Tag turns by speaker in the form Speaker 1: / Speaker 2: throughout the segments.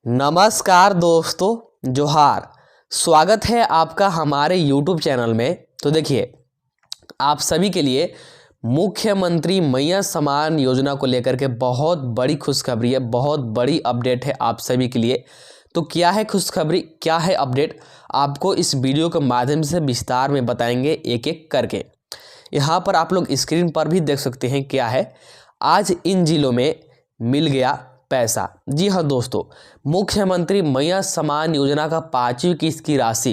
Speaker 1: नमस्कार दोस्तों, जोहार। स्वागत है आपका हमारे YouTube चैनल में। तो देखिए, आप सभी के लिए मुख्यमंत्री मैया सम्मान योजना को लेकर के बहुत बड़ी खुशखबरी है, बहुत बड़ी अपडेट है आप सभी के लिए। तो क्या है खुशखबरी, क्या है अपडेट, आपको इस वीडियो के माध्यम से विस्तार में बताएंगे एक एक करके। यहाँ पर आप लोग स्क्रीन पर भी देख सकते हैं क्या है। आज इन जिलों में मिल गया पैसा। जी हाँ दोस्तों, मुख्यमंत्री मैया सम्मान योजना का 5वीं किस्त की राशि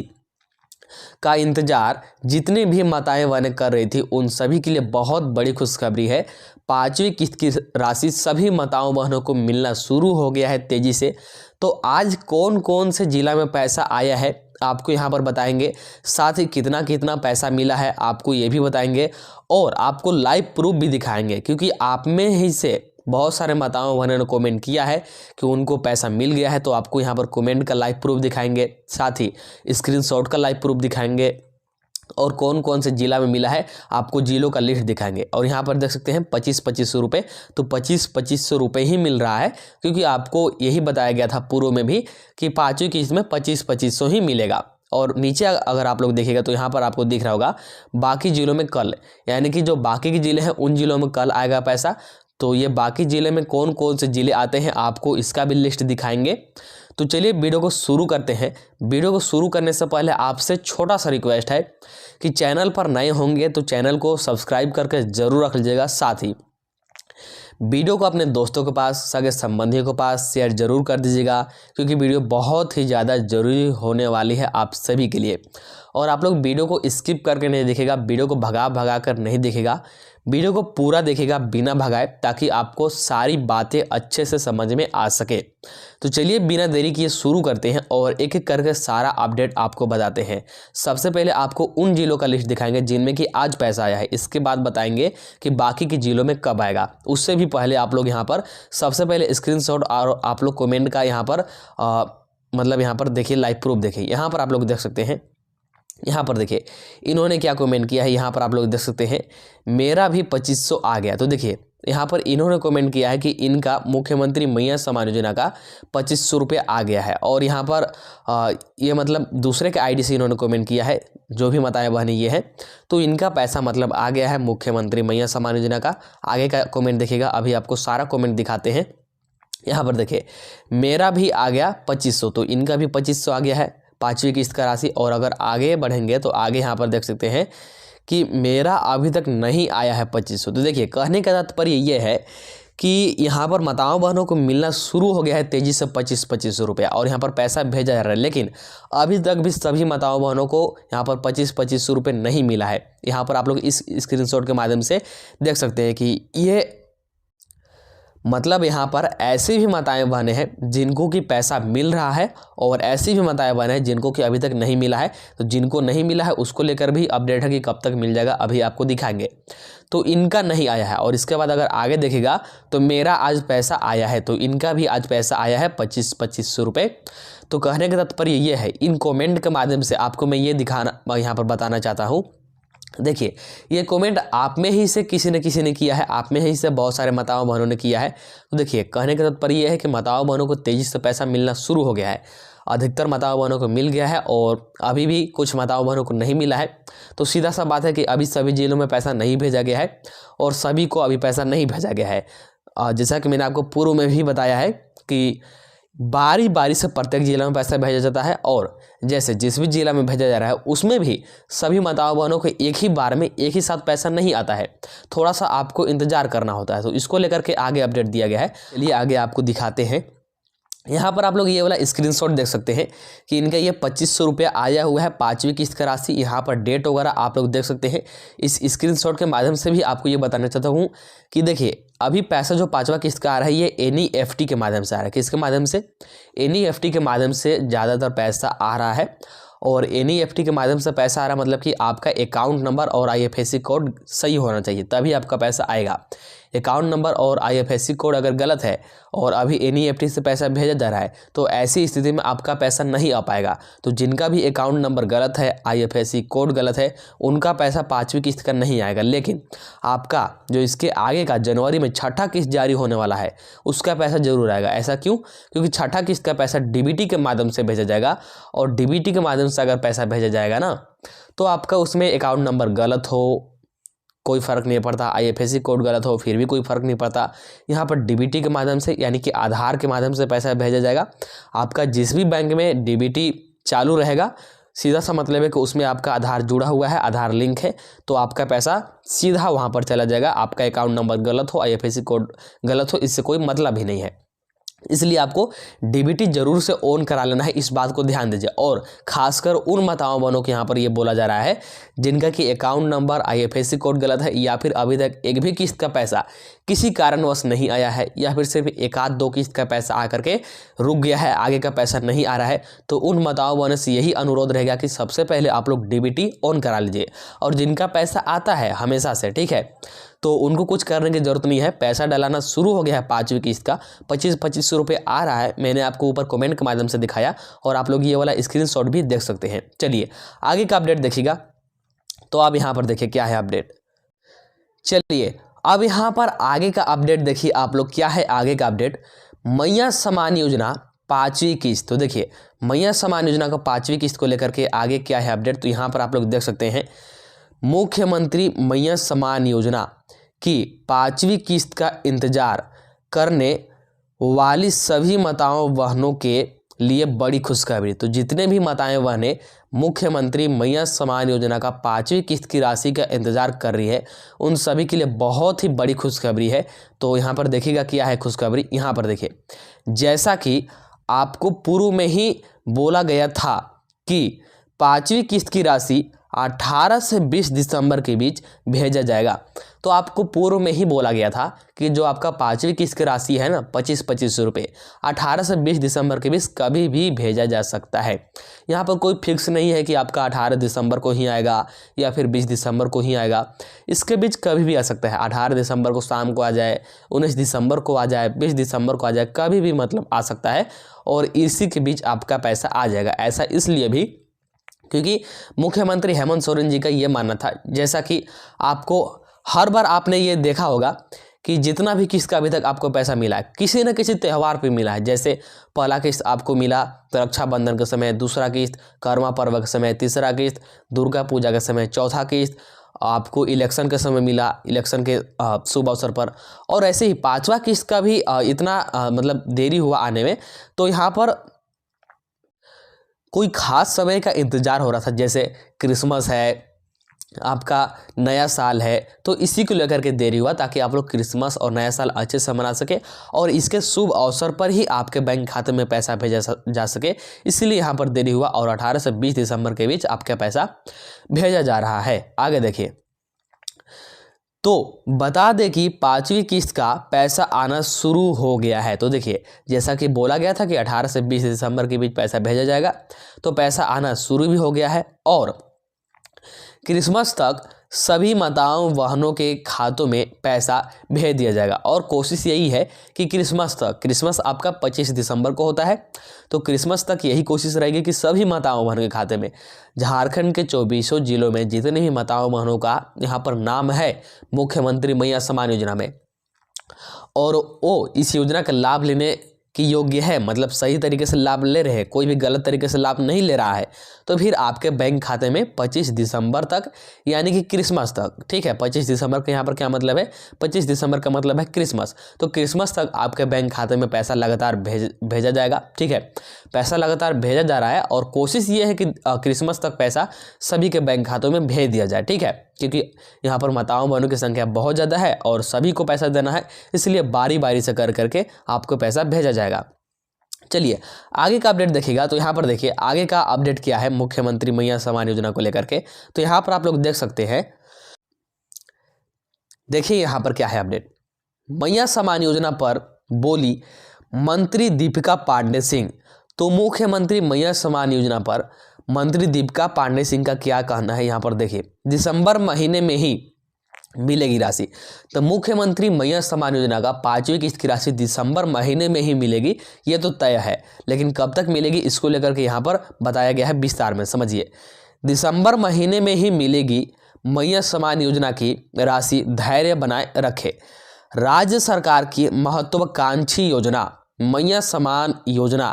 Speaker 1: का इंतजार जितने भी माताएं बहनें कर रही थी उन सभी के लिए बहुत बड़ी खुशखबरी है। 5वीं किस्त की राशि सभी माताओं बहनों को मिलना शुरू हो गया है तेजी से। तो आज कौन कौन से जिला में पैसा आया है आपको यहाँ पर बताएंगे, साथ ही कितना कितना पैसा मिला है आपको ये भी बताएंगे, और आपको लाइव प्रूफ भी दिखाएंगे, क्योंकि आप में ही से बहुत सारे माताओं बहनों ने कमेंट किया है कि उनको पैसा मिल गया है। तो आपको यहाँ पर कमेंट का लाइव प्रूफ दिखाएंगे, साथ ही स्क्रीनशॉट का लाइव प्रूफ दिखाएंगे, और कौन कौन से जिला में मिला है आपको जिलों का लिस्ट दिखाएंगे। और यहाँ पर देख सकते हैं 25-25 रुपये, तो 25-25 रुपये ही मिल रहा है, क्योंकि आपको यही बताया गया था पूर्व में भी कि 5वीं किस्त में 25-25 ही मिलेगा। और नीचे अगर आप लोग देखिएगा तो यहाँ पर आपको दिख रहा होगा बाकी जिलों में कल, यानी कि जो बाकी के जिले हैं उन जिलों में कल आएगा पैसा। तो ये बाकी जिले में कौन कौन से जिले आते हैं आपको इसका भी लिस्ट दिखाएंगे। तो चलिए वीडियो को शुरू करते हैं। वीडियो को शुरू करने से पहले आपसे छोटा सा रिक्वेस्ट है कि चैनल पर नए होंगे तो चैनल को सब्सक्राइब करके ज़रूर रख लीजिएगा, साथ ही वीडियो को अपने दोस्तों के पास, सगे संबंधियों के पास शेयर जरूर कर दीजिएगा, क्योंकि वीडियो बहुत ही ज़्यादा ज़रूरी होने वाली है आप सभी के लिए। और आप लोग वीडियो को स्किप करके नहीं देखेगा, वीडियो को भगा कर नहीं देखेगा, वीडियो को पूरा देखेगा बिना भगाए, ताकि आपको सारी बातें अच्छे से समझ में आ सके। तो चलिए बिना देरी किए शुरू करते हैं और एक एक करके सारा अपडेट आपको बताते हैं। सबसे पहले आपको उन जिलों का लिस्ट दिखाएंगे जिनमें कि आज पैसा आया है, इसके बाद बताएंगे कि बाकी के जिलों में कब आएगा। उससे भी पहले आप लोग यहाँ पर सबसे पहले स्क्रीनशॉट और आप लोग कमेंट का यहाँ पर मतलब यहाँ पर देखिए, लाइव प्रूफ देखिए। यहाँ पर आप लोग देख सकते हैं, यहाँ पर देखिए इन्होंने क्या कमेंट किया है। यहाँ पर आप लोग देख सकते हैं मेरा भी 2500 आ गया। तो देखिए यहाँ पर इन्होंने कमेंट किया है कि इनका मुख्यमंत्री मैया सम्मान योजना का 2500 रुपये आ गया है। और यहाँ पर ये मतलब दूसरे के आईडी से इन्होंने कमेंट किया है, जो भी माताएं बहनें ये हैं, तो इनका पैसा मतलब आ गया है मुख्यमंत्री मैया सम्मान योजना का। आगे का कमेंट देखिएगा, अभी आपको सारा कमेंट दिखाते हैं। यहाँ पर देखिए मेरा भी आ गया 2500, तो इनका भी 2500 आ गया है 5वीं किस्त का राशि। और अगर आगे बढ़ेंगे तो आगे यहाँ पर देख सकते हैं कि मेरा अभी तक नहीं आया है 2500। तो देखिए कहने का तात्पर्य ये है कि यहाँ पर माताओं बहनों को मिलना शुरू हो गया है तेज़ी से 25-25 रुपया, और यहाँ पर पैसा भेजा जा रहा है। लेकिन अभी तक भी सभी माताओं बहनों को यहाँ पर 25-25 रुपये नहीं मिला है। यहाँ पर आप लोग इस स्क्रीनशॉट के माध्यम से देख सकते हैं कि ये मतलब यहाँ पर ऐसी भी माताएं बहनें हैं जिनको कि पैसा मिल रहा है, और ऐसी भी माताएं बहनें हैं जिनको कि अभी तक नहीं मिला है। तो जिनको नहीं मिला है उसको लेकर भी अपडेट है कि कब तक मिल जाएगा, अभी आपको दिखाएंगे। तो इनका नहीं आया है। और इसके बाद अगर आगे देखेगा तो मेरा आज पैसा आया है, तो इनका भी आज पैसा आया है 25-25 रुपये। तो कहने का तात्पर्य ये है, इन कॉमेंट के माध्यम से आपको मैं ये दिखाना यहाँ पर बताना चाहता हूँ। देखिए ये कमेंट आप में ही से किसी न किसी ने किया है, आप में ही से बहुत सारे माताओं बहनों ने किया है। तो देखिए कहने का तात्पर्य यह है कि माताओं बहनों को तेज़ी से पैसा मिलना शुरू हो गया है। अधिकतर माताओं बहनों को मिल गया है, और अभी भी कुछ माताओं बहनों को नहीं मिला है। तो सीधा सा बात है कि अभी सभी जिलों में पैसा नहीं भेजा गया है, और सभी को अभी पैसा नहीं भेजा गया है। जैसा कि मैंने आपको पूर्व में भी बताया है कि बारी बारी से प्रत्येक जिला में पैसा भेजा जाता है, और जैसे जिस भी जिला में भेजा जा रहा है उसमें भी सभी माताओं बहनों को एक ही बार में एक ही साथ पैसा नहीं आता है, थोड़ा सा आपको इंतजार करना होता है। तो इसको लेकर के आगे अपडेट दिया गया है। चलिए आगे आपको दिखाते हैं। यहाँ पर आप लोग ये वाला स्क्रीनशॉट देख सकते हैं कि इनका ये 2500 रुपया आया हुआ है 5वीं किस्त का राशि। यहाँ पर डेट वगैरह आप लोग देख सकते हैं। इस स्क्रीनशॉट के माध्यम से भी आपको ये बताना चाहता हूँ कि देखिए अभी पैसा जो 5वां किस्त का आ रहा है ये NEFT के माध्यम से आ रहा है। किसके माध्यम से? NEFT के माध्यम से ज़्यादातर पैसा आ रहा है। और NEFT के माध्यम से पैसा आ रहा है मतलब कि आपका अकाउंट नंबर और IFSC कोड सही होना चाहिए, तभी आपका पैसा आएगा। अकाउंट नंबर और IFSC कोड अगर गलत है और अभी NEFT से पैसा भेजा जा रहा है तो ऐसी स्थिति में आपका पैसा नहीं आ पाएगा। तो जिनका भी अकाउंट नंबर गलत है, IFSC कोड गलत है, उनका पैसा 5वीं किस्त का नहीं आएगा। लेकिन आपका जो इसके आगे का जनवरी में छठा किस्त जारी होने वाला है उसका पैसा जरूर आएगा। ऐसा क्यों? क्योंकि छठा किस्त का पैसा DBT के माध्यम से भेजा जाएगा और DBT के माध्यम से अगर पैसा भेजा जाएगा ना तो आपका उसमें अकाउंट नंबर गलत हो कोई फ़र्क नहीं पड़ता, IFSC कोड गलत हो फिर भी कोई फ़र्क नहीं पड़ता। यहाँ पर DBT के माध्यम से यानी कि आधार के माध्यम से पैसा भेजा जाएगा। आपका जिस भी बैंक में DBT चालू रहेगा सीधा सा मतलब है कि उसमें आपका आधार जुड़ा हुआ है, आधार लिंक है, तो आपका पैसा सीधा वहाँ पर चला जाएगा। आपका अकाउंट नंबर गलत हो, IFSC कोड गलत हो, इससे कोई मतलब ही नहीं है। इसलिए आपको DBT जरूर से ऑन करा लेना है, इस बात को ध्यान दीजिए। और खासकर उन माताओं बहनों को यहाँ पर ये बोला जा रहा है जिनका कि अकाउंट नंबर IFSC कोड गलत है या फिर अभी तक एक भी किस्त का पैसा किसी कारणवश नहीं आया है या फिर सिर्फ एक आध दो किस्त का पैसा आकर के रुक गया है, आगे का पैसा नहीं आ रहा है, तो उन माताओं बहनों से यही अनुरोध रहेगा कि सबसे पहले आप लोग DBT ऑन करा लीजिए। और जिनका पैसा आता है हमेशा से, ठीक है, तो उनको कुछ करने की जरूरत नहीं है। पैसा डलाना शुरू हो गया है 5वीं किस्त का, 2500 रुपये आ रहा है। मैंने आपको ऊपर कमेंट के माध्यम से दिखाया और आप लोग ये वाला स्क्रीनशॉट भी देख सकते हैं। चलिए आगे का अपडेट देखिएगा। तो आप यहाँ पर देखिए क्या है अपडेट। चलिए अब यहाँ पर आगे का अपडेट देखिए आप लोग, क्या है आगे का अपडेट। मैया सम्मान योजना 5वीं किस्त। तो देखिए मैया सम्मान योजना का 5वीं किस्त को लेकर के आगे क्या है अपडेट, तो यहाँ पर आप लोग देख सकते हैं मुख्यमंत्री मैया सम्मान योजना की 5वीं किस्त का इंतजार करने वाली सभी माताओं बहनों के लिए बड़ी खुशखबरी। तो जितने भी माताएं बहनें मुख्यमंत्री मैया सम्मान योजना का 5वीं किस्त की राशि का इंतजार कर रही है उन सभी के लिए बहुत ही बड़ी खुशखबरी है। तो यहाँ पर देखिएगा क्या है खुशखबरी। यहाँ पर देखिए, जैसा कि आपको पूर्व में ही बोला गया था कि 5वीं किस्त की राशि 18 से 20 दिसंबर के बीच भेजा जाएगा। तो आपको पूर्व में ही बोला गया था कि जो आपका 5वीं किस्त की राशि है ना 2500 रुपये 18 से 20 दिसंबर के बीच कभी भी भेजा जा सकता है। यहाँ पर कोई फिक्स नहीं है कि आपका 18 दिसंबर को ही आएगा या फिर 20 दिसंबर को ही आएगा, इसके बीच कभी भी आ सकता है। 18 दिसंबर को शाम को आ जाए, 19 दिसंबर को आ जाए, 20 दिसंबर को आ जाए, कभी भी मतलब आ सकता है और इसी के बीच आपका पैसा आ जाएगा। ऐसा इसलिए भी क्योंकि मुख्यमंत्री हेमंत सोरेन जी का ये मानना था, जैसा कि आपको हर बार आपने ये देखा होगा कि जितना भी किस्त का अभी तक आपको पैसा मिला है किसी न किसी त्यौहार पे मिला है। जैसे पहला किस्त आपको मिला तो रक्षाबंधन के समय, दूसरा किस्त कर्मा पर्व के समय, तीसरा किस्त दुर्गा पूजा के समय, चौथा किस्त आपको इलेक्शन के समय मिला, इलेक्शन के शुभ अवसर पर, और ऐसे ही 5वां किस्त का भी इतना मतलब देरी हुआ आने में। तो यहाँ पर कोई खास समय का इंतजार हो रहा था, जैसे क्रिसमस है, आपका नया साल है, तो इसी को लेकर के देरी हुआ ताकि आप लोग क्रिसमस और नया साल अच्छे से मना सके और इसके शुभ अवसर पर ही आपके बैंक खाते में पैसा भेजा जा सके, इसलिए यहाँ पर देरी हुआ और 18 से 20 दिसंबर के बीच आपका पैसा भेजा जा रहा है। आगे देखिए, तो बता दें कि 5वीं किस्त का पैसा आना शुरू हो गया है। तो देखिए जैसा कि बोला गया था कि 18 से 20 दिसंबर के बीच पैसा भेजा जाएगा, तो पैसा आना शुरू भी हो गया है और क्रिसमस तक सभी माताओं बहनों के खातों में पैसा भेज दिया जाएगा। और कोशिश यही है कि क्रिसमस तक, क्रिसमस आपका 25 दिसंबर को होता है, तो क्रिसमस तक यही कोशिश रहेगी कि सभी माताओं बहनों के खाते में, झारखंड के 24 जिलों में जितने भी माताओं बहनों का यहाँ पर नाम है मुख्यमंत्री मैया सम्मान योजना में और वो इस योजना का लाभ लेने की योग्य है, मतलब सही तरीके से लाभ ले रहे हैं, कोई भी गलत तरीके से लाभ नहीं ले रहा है, तो फिर आपके बैंक खाते में 25 दिसंबर तक यानी कि क्रिसमस तक, ठीक है, 25 दिसंबर का यहाँ पर क्या मतलब है, 25 दिसंबर का मतलब है क्रिसमस, तो क्रिसमस तक आपके बैंक खाते में पैसा लगातार भेजा जाएगा। ठीक है, पैसा लगातार भेजा जा रहा है और कोशिश ये है कि क्रिसमस तक पैसा सभी के बैंक खातों में भेज दिया जाए। ठीक है, क्योंकि यहाँ पर माताओं बहनों की संख्या बहुत ज़्यादा है और सभी को पैसा देना है, इसलिए बारी बारी से कर करके आपको पैसा भेजा जाएगा। चलिए आगे का अपडेट देखिएगा। तो यहाँ पर देखिए आगे का अपडेट क्या है मुख्यमंत्री मैया सम्मान योजना को लेकर के, तो यहाँ पर आप लोग देख सकते हैं। देखिए यहाँ पर क्या है अपडेट। मैया सम्मान योजना पर बोली मंत्री दीपिका पांडे सिंह। तो मुख्यमंत्री मैया सम्मान योजना पर मंत्री दीपिका पांडे सिंह का क्या कहना है, यहाँ पर देखिए। दिसंबर महीने में ही मिलेगी राशि। तो मुख्यमंत्री मैया सम्मान योजना का 5वीं किस्त की राशि दिसंबर महीने में ही मिलेगी, ये तो तय है, लेकिन कब तक मिलेगी इसको लेकर के यहाँ पर बताया गया है विस्तार में, समझिए। दिसंबर महीने में ही मिलेगी मैया सम्मान योजना की राशि, धैर्य बनाए रखे। राज्य सरकार की महत्वाकांक्षी योजना मैया सम्मान योजना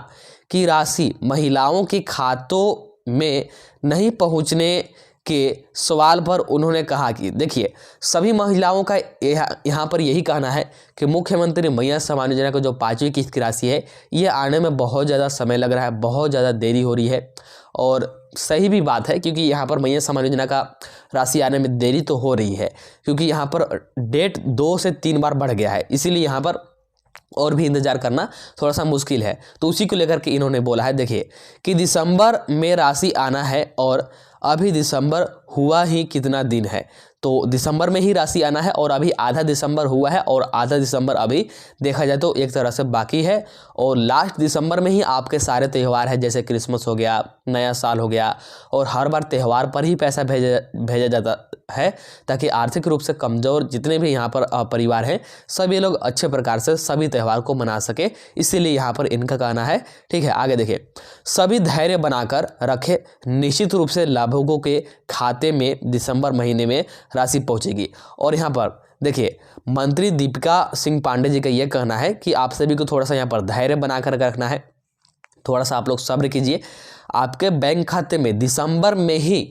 Speaker 1: की राशि महिलाओं के खातों में नहीं पहुंचने के सवाल पर उन्होंने कहा कि देखिए, सभी महिलाओं का यहाँ पर यही कहना है कि मुख्यमंत्री मैया सम्मान योजना का जो 5वीं किस्त की राशि है, ये आने में बहुत ज़्यादा समय लग रहा है, बहुत ज़्यादा देरी हो रही है। और सही भी बात है, क्योंकि यहाँ पर मैया सम्मान योजना का राशि आने में देरी तो हो रही है, क्योंकि यहाँ पर डेट 2 से 3 बार बढ़ गया है, इसीलिए यहाँ पर और भी इंतजार करना थोड़ा सा मुश्किल है। तो उसी को लेकर के इन्होंने बोला है, देखिए कि दिसंबर में राशि आना है और अभी दिसंबर हुआ ही कितना दिन है। तो दिसंबर में ही राशि आना है और अभी आधा दिसंबर हुआ है और आधा दिसंबर अभी देखा जाए तो एक तरह से बाकी है। और लास्ट दिसंबर में ही आपके सारे त्यौहार हैं, जैसे क्रिसमस हो गया, नया साल हो गया, और हर बार त्यौहार पर ही पैसा भेजा जाता है, ताकि आर्थिक रूप से कमज़ोर जितने भी यहाँ पर परिवार हैं सभी लोग अच्छे प्रकार से सभी त्यौहार को मना सके, इसीलिए यहाँ पर इनका कहना है। ठीक है, आगे देखिए, सभी धैर्य बनाकर रखे, निश्चित रूप से लाभुकों के खाते में दिसंबर महीने में राशि पहुंचेगी। और यहाँ पर देखिए, मंत्री दीपिका सिंह पांडे जी का यह कहना है कि आप सभी को थोड़ा सा यहाँ पर धैर्य बनाकर रखना है, थोड़ा सा आप लोग सब्र कीजिए, आपके बैंक खाते में दिसंबर में ही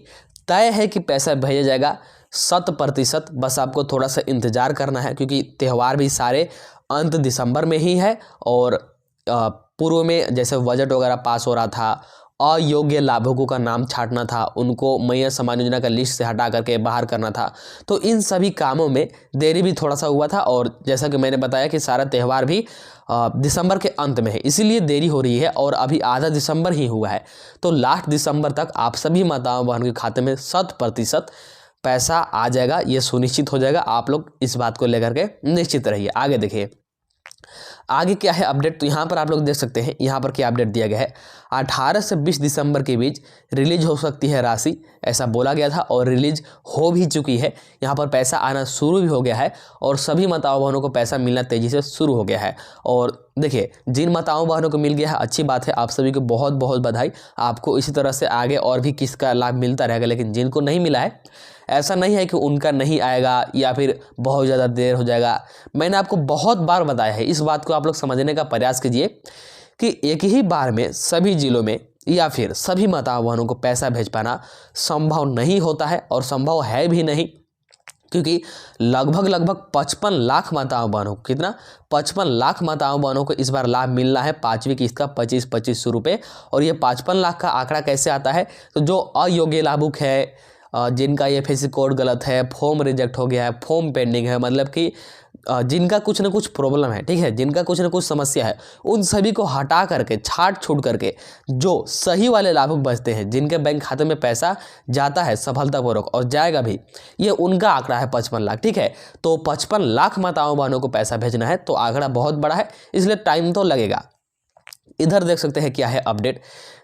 Speaker 1: तय है कि पैसा भेजा जाएगा 100%। बस आपको थोड़ा सा इंतज़ार करना है, क्योंकि त्यौहार भी सारे अंत दिसंबर में ही है। और पूर्व में जैसे बजट वगैरह पास हो रहा था, अयोग्य लाभुकों का नाम छांटना था, उनको मैया सम्मान योजना का लिस्ट से हटा करके बाहर करना था, तो इन सभी कामों में देरी भी थोड़ा सा हुआ था। और जैसा कि मैंने बताया कि सारा त्यौहार भी दिसंबर के अंत में है, इसीलिए देरी हो रही है, और अभी आधा दिसंबर ही हुआ है। तो लास्ट दिसंबर तक आप सभी माताओं बहनों के खाते में 100% पैसा आ जाएगा, ये सुनिश्चित हो जाएगा। आप लोग इस बात को लेकर के निश्चित रहिए। आगे देखिए, आगे क्या है अपडेट, तो यहाँ पर आप लोग देख सकते हैं, यहाँ पर क्या अपडेट दिया गया है। 18 से 20 दिसंबर के बीच रिलीज हो सकती है राशि, ऐसा बोला गया था और रिलीज हो भी चुकी है। यहाँ पर पैसा आना शुरू भी हो गया है और सभी माताओं बहनों को पैसा मिलना तेज़ी से शुरू हो गया है। और देखिए, जिन माताओं बहनों को मिल गया है, अच्छी बात है, आप सभी को बहुत बहुत बधाई। आपको इसी तरह से आगे और भी किस्त का लाभ मिलता रहेगा। लेकिन जिनको नहीं मिला है, ऐसा नहीं है कि उनका नहीं आएगा या फिर बहुत ज़्यादा देर हो जाएगा। मैंने आपको बहुत बार बताया है, इस बात को आप लोग समझने का प्रयास कीजिए कि एक ही बार में सभी जिलों में या फिर सभी माताओं बहनों को पैसा भेज पाना संभव नहीं होता है, और संभव है भी नहीं, क्योंकि लगभग 55 लाख माताओं बहनों को, कितना 55 लाख माताओं बहनों को इस बार लाभ मिलना है 5वीं किस्त का 25-25 रुपये। और ये 55 लाख का आंकड़ा कैसे आता है, तो जो अयोग्य लाभुक है, जिनका ये फेस कोड गलत है, फॉर्म रिजेक्ट हो गया है, फॉर्म पेंडिंग है, मतलब कि जिनका कुछ ना कुछ प्रॉब्लम है, ठीक है, जिनका कुछ ना कुछ समस्या है, उन सभी को हटा करके, छाट छूट करके जो सही वाले लाभुक बचते हैं, जिनके बैंक खाते में पैसा जाता है सफलतापूर्वक और जाएगा भी, ये उनका आंकड़ा है 55 लाख। ठीक है, तो 55 लाख माताओं बहनों को पैसा भेजना है, तो आंकड़ा बहुत बड़ा है, इसलिए टाइम तो लगेगा। इधर देख सकते हैं क्या है अपडेट,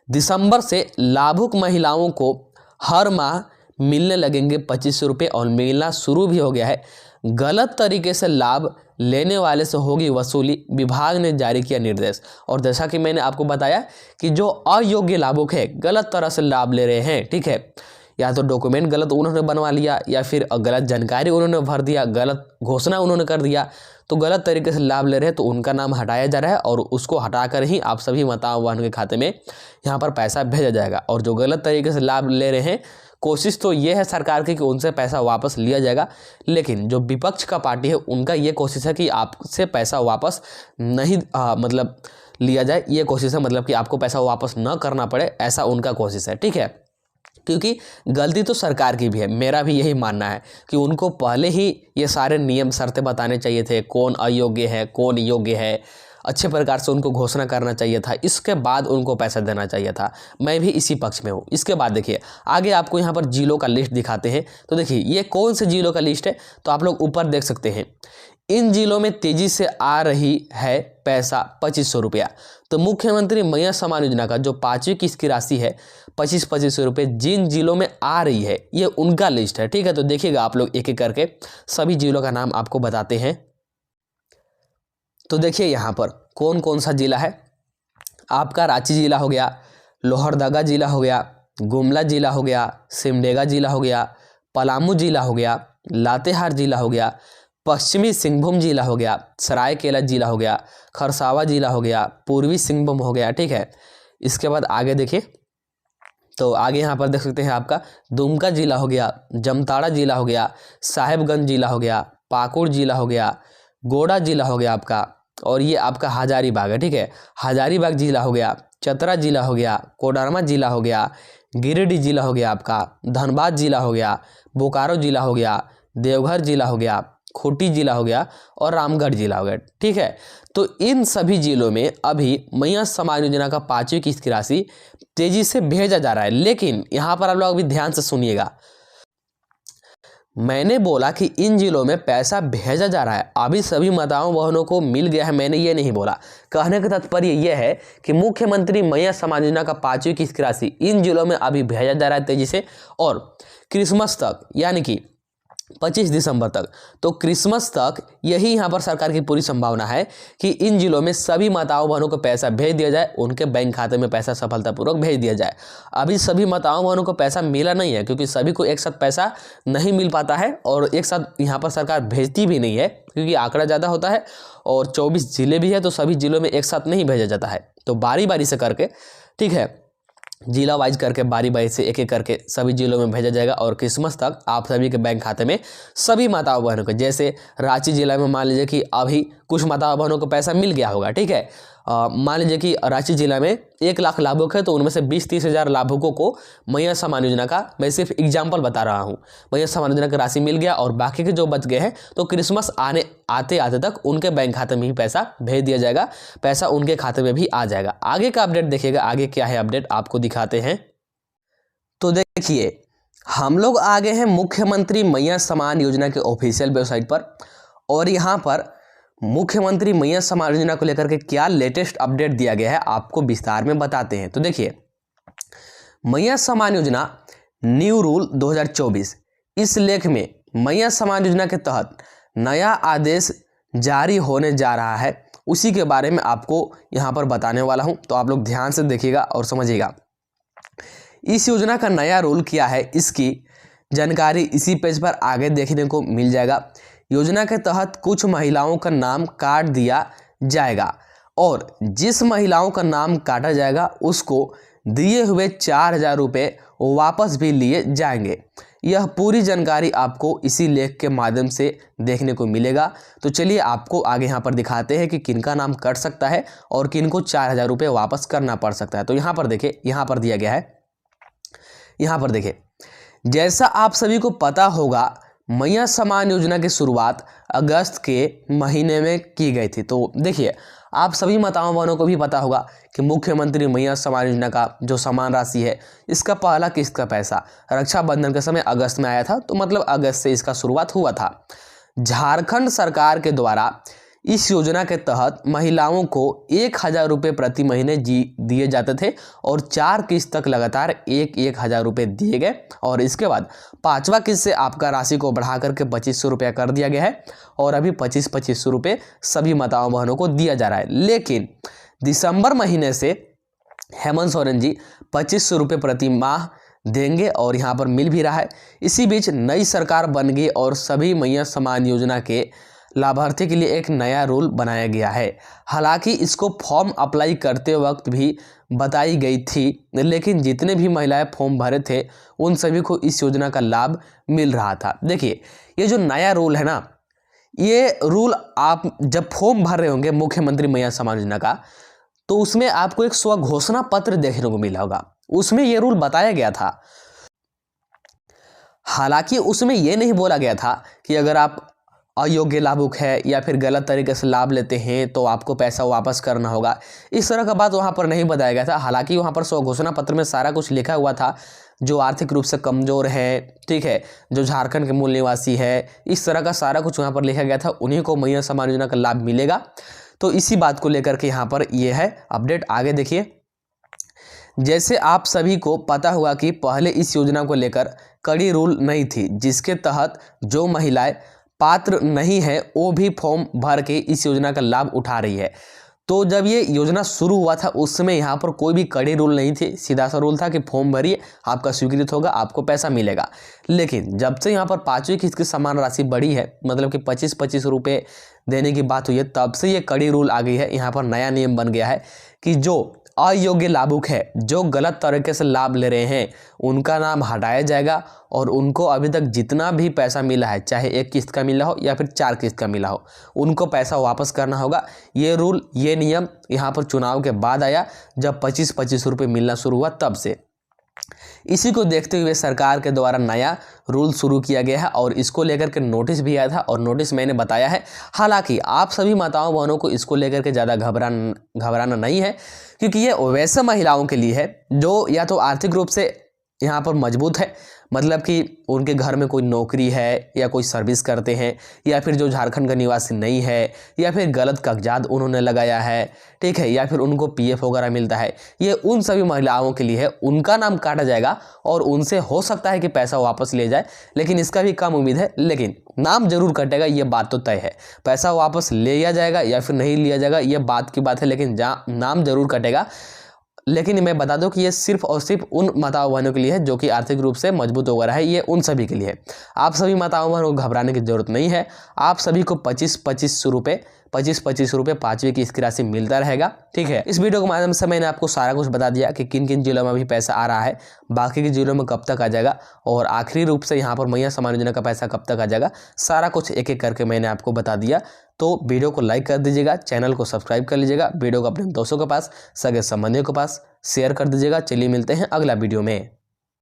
Speaker 1: दिसंबर से लाभुक महिलाओं को हर माह मिलने लगेंगे 2500 रुपये और मिलना शुरू भी हो गया है। गलत तरीके से लाभ लेने वाले से होगी वसूली, विभाग ने जारी किया निर्देश। और जैसा कि मैंने आपको बताया कि जो अयोग्य लाभुक है, गलत तरह से लाभ ले रहे हैं, ठीक है, या तो डॉक्यूमेंट गलत उन्होंने बनवा लिया या फिर गलत जानकारी उन्होंने भर दिया, गलत घोषणा उन्होंने कर दिया, तो गलत तरीके से लाभ ले रहे हैं, तो उनका नाम हटाया जा रहा है और उसको हटाकर ही आप सभी माताओं बहनों के खाते में यहाँ पर पैसा भेजा जाएगा। और जो गलत तरीके से लाभ ले रहे हैं, कोशिश तो ये है सरकार की कि उनसे पैसा वापस लिया जाएगा, लेकिन जो विपक्ष का पार्टी है उनका ये कोशिश है कि आपसे पैसा वापस नहीं मतलब लिया जाए, ये कोशिश है, मतलब कि आपको पैसा वापस न करना पड़े, ऐसा उनका कोशिश है। ठीक है, क्योंकि गलती तो सरकार की भी है, मेरा भी यही मानना है कि उनको पहले ही ये सारे नियम शर्तें बताने चाहिए थे, कौन अयोग्य है, कौन योग्य है, अच्छे प्रकार से उनको घोषणा करना चाहिए था, इसके बाद उनको पैसा देना चाहिए था। मैं भी इसी पक्ष में हूँ। इसके बाद देखिए, आगे आपको यहाँ पर जिलों का लिस्ट दिखाते हैं। तो देखिए, ये कौन से जिलों का लिस्ट है, तो आप लोग ऊपर देख सकते हैं, इन जिलों में तेजी से आ रही है पैसा 2500 रुपया। तो मुख्यमंत्री मैया सम्मान योजना का जो 5वीं किस्त की राशि है 2500 रुपये जिन जिलों में आ रही है ये उनका लिस्ट है, ठीक है। तो देखिएगा आप लोग एक एक करके सभी जिलों का नाम आपको बताते हैं। तो देखिए यहाँ पर कौन कौन सा जिला है। आपका रांची जिला हो गया, लोहरदगा जिला हो गया, गुमला जिला हो गया, सिमडेगा जिला हो गया, पलामू जिला हो गया, लातेहार जिला हो गया, पश्चिमी सिंहभूम जिला हो गया, सरायकेला जिला हो गया, खरसावा जिला हो गया, पूर्वी सिंहभूम हो गया, ठीक है। इसके बाद आगे देखिए, तो आगे यहाँ पर देख सकते हैं आपका दुमका जिला हो गया, जामताड़ा जिला हो गया, साहेबगंज जिला हो गया, पाकुड़ जिला हो गया, गोड़ा जिला हो गया आपका, और ये आपका हजारीबाग है, ठीक है। हजारीबाग जिला हो गया, चतरा जिला हो गया, कोडरमा जिला हो गया, गिरिडीह जिला हो गया आपका, धनबाद जिला हो गया, बोकारो जिला हो गया, देवघर जिला हो गया, खूंटी जिला हो गया और रामगढ़ जिला हो गया, ठीक है। तो इन सभी जिलों में अभी मैया सम्मान योजना का 5वीं किस्त की राशि तेजी से भेजा जा रहा है। लेकिन यहाँ पर आप लोग अभी ध्यान से सुनिएगा, मैंने बोला कि इन जिलों में पैसा भेजा जा रहा है, अभी सभी माताओं बहनों को मिल गया है, मैंने ये नहीं बोला। कहने का तात्पर्य यह है कि मुख्यमंत्री मैया सम्मान योजना का 5वीं किस्त की राशि इन जिलों में अभी भेजा जा रहा है तेजी से, और क्रिसमस तक यानी कि 25 दिसंबर तक, तो क्रिसमस तक यही यहाँ पर सरकार की पूरी संभावना है कि इन जिलों में सभी माताओं बहनों को पैसा भेज दिया जाए, उनके बैंक खाते में पैसा सफलतापूर्वक भेज दिया जाए। अभी सभी माताओं बहनों को पैसा मिला नहीं है क्योंकि सभी को एक साथ पैसा नहीं मिल पाता है, और एक साथ यहाँ पर सरकार भेजती भी नहीं है क्योंकि आंकड़ा ज़्यादा होता है और 24 जिले भी है, तो सभी जिलों में एक साथ नहीं भेजा जाता है। तो बारी बारी से करके, ठीक है, जिला वाइज करके बारी बारी से एक एक करके सभी जिलों में भेजा जाएगा, और क्रिसमस तक आप सभी के बैंक खाते में सभी माताओं बहनों को, जैसे रांची जिला में मान लीजिए कि अभी कुछ माताओं बहनों को पैसा मिल गया होगा, ठीक है। मान लीजिए कि रांची जिला में 1 लाख लाभुक है, तो उनमें से 20-30 हज़ार लाभुकों को मैया सम्मान योजना का, मैं सिर्फ एग्जाम्पल बता रहा हूँ, मैया सम्मान योजना की राशि मिल गया, और बाकी के जो बच गए हैं तो क्रिसमस आते आते तक उनके बैंक खाते में भी पैसा भेज दिया जाएगा, पैसा उनके खाते में भी आ जाएगा। आगे का अपडेट देखिएगा, आगे क्या है अपडेट आपको दिखाते हैं। तो देखिए हम लोग आ गए हैं मुख्यमंत्री मैया सम्मान योजना के ऑफिशियल वेबसाइट पर, और यहाँ पर मुख्यमंत्री मैया सम्मान योजना को लेकर के क्या लेटेस्ट अपडेट दिया गया है आपको विस्तार में बताते हैं। तो देखिए, मैया सम्मान योजना न्यू रूल 2024, इस लेख में मैया सम्मान योजना के तहत नया आदेश जारी होने जा रहा है, उसी के बारे में आपको यहाँ पर बताने वाला हूँ। तो आप लोग ध्यान से देखिएगा और समझिएगा। इस योजना का नया रूल क्या है, इसकी जानकारी इसी पेज पर आगे देखने को मिल जाएगा। योजना के तहत कुछ महिलाओं का नाम काट दिया जाएगा, और जिस महिलाओं का नाम काटा जाएगा उसको दिए हुए 4000 रुपये वापस भी लिए जाएंगे। यह पूरी जानकारी आपको इसी लेख के माध्यम से देखने को मिलेगा। तो चलिए आपको आगे यहाँ पर दिखाते हैं कि किनका नाम कट सकता है और किनको 4000 रुपये वापस करना पड़ सकता है। तो यहाँ पर देखिए, यहाँ पर दिया गया है, यहाँ पर देखिए, जैसा आप सभी को पता होगा मैया सम्मान योजना की शुरुआत अगस्त के महीने में की गई थी। तो देखिए, आप सभी माताओं बहनों को भी पता होगा कि मुख्यमंत्री मैया सम्मान योजना का जो सम्मान राशि है, इसका पहला किस्त का पैसा रक्षाबंधन के समय अगस्त में आया था, तो मतलब अगस्त से इसका शुरुआत हुआ था। झारखंड सरकार के द्वारा इस योजना के तहत महिलाओं को 1000 रुपये प्रति महीने दिए जाते थे, और 4 किस्त तक लगातार 1,000 रुपये दिए गए, और इसके बाद 5वां किस्त से आपका राशि को बढ़ा करके 2500 रुपया कर दिया गया है, और अभी 2500 रुपये सभी माताओं बहनों को दिया जा रहा है। लेकिन दिसंबर महीने से हेमंत सोरेन जी 2500 रुपये प्रति माह देंगे, और यहाँ पर मिल भी रहा है। इसी बीच नई सरकार बन गई और सभी मैया सम्मान योजना के लाभार्थी के लिए एक नया रूल बनाया गया है। हालांकि इसको फॉर्म अप्लाई करते वक्त भी बताई गई थी, लेकिन जितने भी महिलाएं फॉर्म भरे थे उन सभी को इस योजना का लाभ मिल रहा था। देखिए, ये जो नया रूल है ना, ये रूल आप जब फॉर्म भर रहे होंगे मुख्यमंत्री मैया सम्मान योजना का, तो उसमें आपको एक स्वघोषणा पत्र देखने को मिला होगा, उसमें ये रूल बताया गया था। हालांकि उसमें यह नहीं बोला गया था कि अगर आप अयोग्य लाभुक है या फिर गलत तरीके से लाभ लेते हैं तो आपको पैसा वापस करना होगा। इस तरह का बात वहाँ पर नहीं बताया गया था। हालांकि वहाँ पर स्वघोषणा पत्र में सारा कुछ लिखा हुआ था, जो आर्थिक रूप से कमज़ोर है, ठीक है, जो झारखंड के मूल निवासी है, इस तरह का सारा कुछ वहाँ पर लिखा गया था, उन्हीं को मैया सम्मान योजना का लाभ मिलेगा। तो इसी बात को लेकर के यहाँ पर ये है अपडेट। आगे देखिए, जैसे आप सभी को पता हुआ कि पहले इस योजना को लेकर कड़ी रूल नहीं थी, जिसके तहत जो महिलाएं पात्र नहीं है वो भी फॉर्म भर के इस योजना का लाभ उठा रही है। तो जब ये योजना शुरू हुआ था उस समय यहाँ पर कोई भी कड़े रूल नहीं थे, सीधा सा रूल था कि फॉर्म भरिए, आपका स्वीकृत होगा, आपको पैसा मिलेगा। लेकिन जब से यहाँ पर 5वीं किस्त की समान राशि बढ़ी है, मतलब कि 25-25 रुपये देने की बात हुई है, तब से ये कड़ी रूल आ गई है। यहाँ पर नया नियम बन गया है कि जो अयोग्य लाभुक है, जो गलत तरीके से लाभ ले रहे हैं, उनका नाम हटाया जाएगा और उनको अभी तक जितना भी पैसा मिला है, चाहे 1 किस्त का मिला हो या फिर 4 किस्त का मिला हो, उनको पैसा वापस करना होगा। ये रूल, ये नियम यहाँ पर चुनाव के बाद आया, जब 25-25 रुपये मिलना शुरू हुआ तब से। इसी को देखते हुए सरकार के द्वारा नया रूल शुरू किया गया है और इसको लेकर के नोटिस भी आया था और नोटिस मैंने बताया है। हालांकि आप सभी माताओं बहनों को इसको लेकर के ज़्यादा घबराना नहीं है, क्योंकि ये वैसे महिलाओं के लिए है जो या तो आर्थिक रूप से यहाँ पर मजबूत है, मतलब कि उनके घर में कोई नौकरी है या कोई सर्विस करते हैं, या फिर जो झारखंड का निवासी नहीं है, या फिर गलत कागजात उन्होंने लगाया है, ठीक है, या फिर उनको पीएफ वगैरह मिलता है। ये उन सभी महिलाओं के लिए है, उनका नाम काटा जाएगा और उनसे हो सकता है कि पैसा वापस ले जाए, लेकिन इसका भी कम उम्मीद है, लेकिन नाम जरूर कटेगा, ये बात तो तय है। पैसा वापस ले लिया जाएगा या फिर नहीं लिया जाएगा ये बात की बात है, लेकिन नाम जरूर कटेगा। लेकिन मैं बता दूं कि ये सिर्फ और सिर्फ उन माताओं बहनों के लिए है जो कि आर्थिक रूप से मजबूत वगैरह है, ये उन सभी के लिए है। आप सभी माताओं बहनों को घबराने की जरूरत नहीं है। आप सभी को 25-25 रुपये 5वीं किस्त की राशि मिलता रहेगा, ठीक है। इस वीडियो के माध्यम से मैंने आपको सारा कुछ बता दिया कि किन किन जिलों में अभी पैसा आ रहा है, बाकी के जिलों में कब तक आ जाएगा और आखिरी रूप से यहाँ पर मैया सम्मान योजना का पैसा कब तक आ जाएगा, सारा कुछ एक एक करके मैंने आपको बता दिया। तो वीडियो को लाइक कर दीजिएगा, चैनल को सब्सक्राइब कर लीजिएगा, वीडियो को अपने दोस्तों के पास, सगे संबंधियों के पास शेयर कर दीजिएगा। चलिए मिलते हैं अगला वीडियो में।